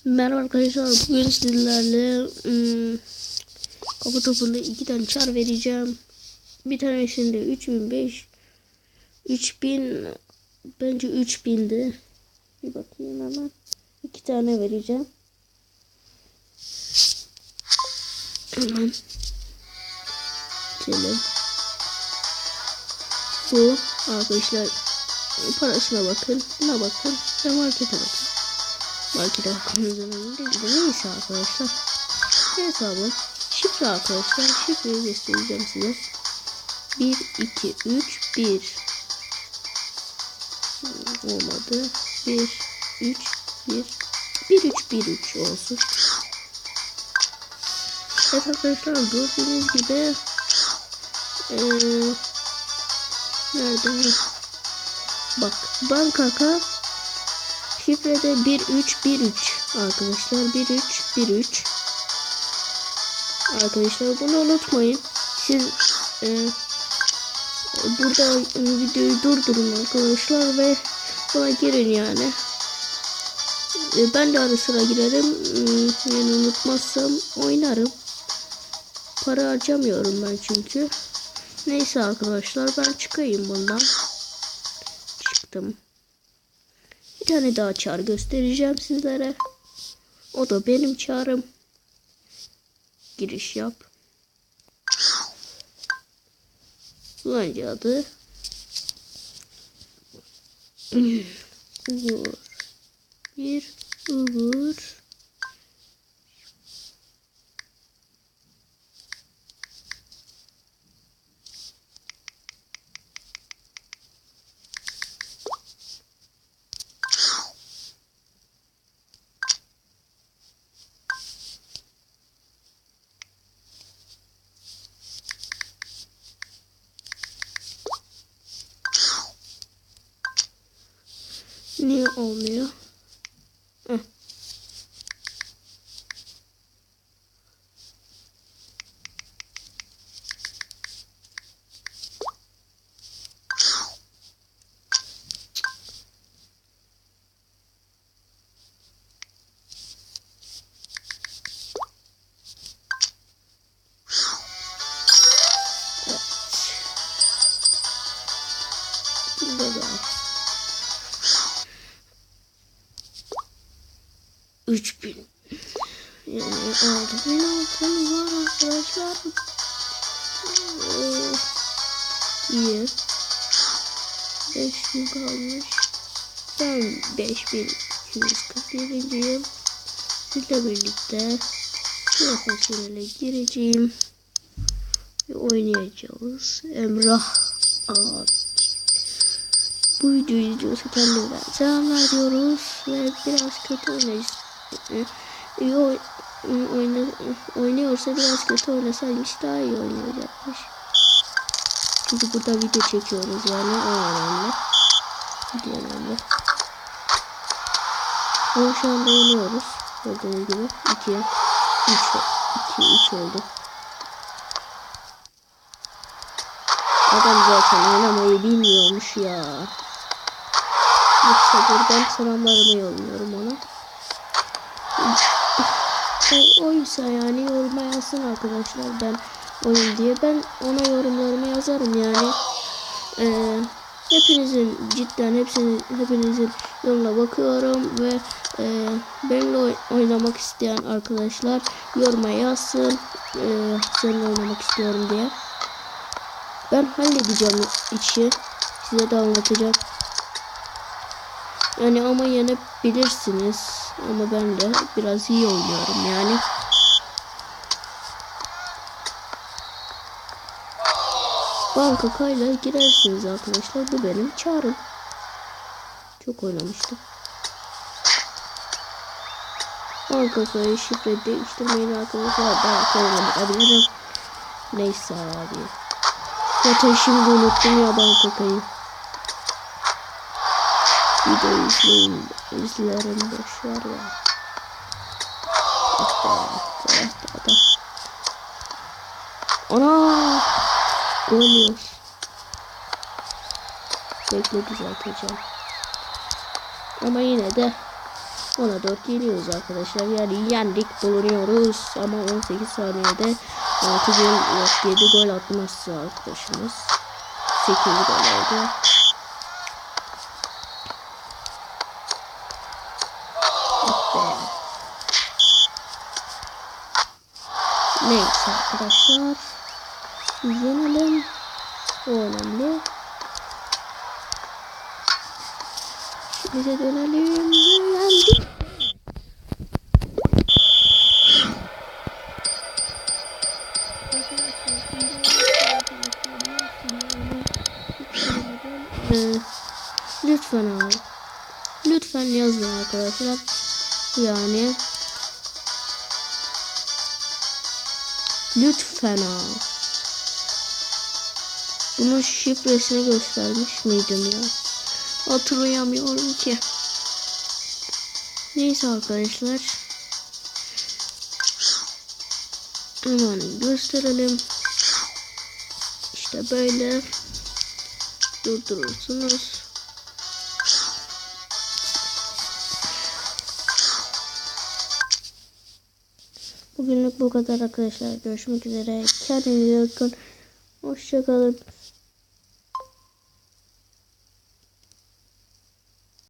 Merhaba arkadaşlar, bugün sizlerle kafa topunda 2 tane çar vereceğim. Bir tanesinde 3000 bence 3000'di. Bir bakayım hemen. 2 tane vereceğim. Hemen gidelim. Bu arkadaşlar, parasına bakın, buna bakın ve markete bakın. Markete bakmamız önemli değil. Neyse arkadaşlar. Hesabı. Şifre arkadaşlar. Şifreyi göstereceğim size. 1, 2, 3, 1. Olmadı. 1, 3, 1. 1, 3, 1, 3 olsun. Evet arkadaşlar, gördüğünüz gibi nerede? Bak, bankaka şifrede 1313 arkadaşlar, 1313 arkadaşlar, bunu unutmayın. Siz burada videoyu durdurun arkadaşlar ve buna girin yani. Ben de ara sıra girerim, yani unutmazsam oynarım. Para harcamıyorum ben çünkü. Neyse arkadaşlar, ben çıkayım bundan. Çıktım. Bir tane daha çağrı göstereceğim sizlere. O da benim çağrım. Giriş yap. Kullanıcı adı Uğur. Bir Uğur. Niye olmuyor? Heh. Burada 3000 yani 6000 altın var arkadaşlar. İyi. 5000 kalmış. Ben 5241'inciyim. Sizle birlikte profesyonele gireceğim ve oynayacağız. Emrah abi. Bu videoyu izliyorsa kendimden selamlar diyoruz ve biraz kötü oynuyorsa biraz kötü oynasaymış daha iyi oynayacakmış. Çünkü burada video çekiyoruz yani, o önemli. Video önemli. Ama şu anda oynuyoruz. Gördüğünüz gibi 2 3 oldu. Adam zaten oynamayı bilmiyormuş ya. Yoksa buradan selamlarımı yolluyorum ona. Oysa yani yoruma yazsın arkadaşlar, ben oyun diye. Ben ona yorumlarımı yazarım yani. Hepinizin hepinizin yorumuna bakıyorum ve benimle oynamak isteyen arkadaşlar yoruma yazsın. Seninle oynamak istiyorum diye. Ben halledeceğim işi. Size de anlatacağım. Yani ama yenebilirsiniz. Ama ben de biraz iyi oynuyorum yani. Bankakayla girersiniz arkadaşlar. Bu benim çağrım. Çok oynamıştım. Bankakayı şifre değiştirmeyin arkadaşlar. Ben oynayabilirim. Neyse abi. Zaten şimdi unuttum ya bankakayı. Video izlerim boşver ya. Evet, adam. Ana! Gol yiyoruz. Bekle, düzelteceğim. Ama yine de 10'a 4 yeniyoruz arkadaşlar. Yani yendik bulunuyoruz. Ama 18 saniyede 6 gol yok 7 gol atması arkadaşımız. 8 gol oldu. Neyse arkadaşlar. Yenelim. O önemli. Bize dönelim. Yendik. Lütfen abi. Lütfen yazın arkadaşlar. Yani lütfen abi. Bunun şifresini göstermiş miydim ya? Hatırlayamıyorum ki. Neyse arkadaşlar. Hemen gösterelim. İşte böyle durdurursunuz. Bugünlük bu kadar arkadaşlar. Görüşmek üzere. Kendinize bakın. Hoşça kalın.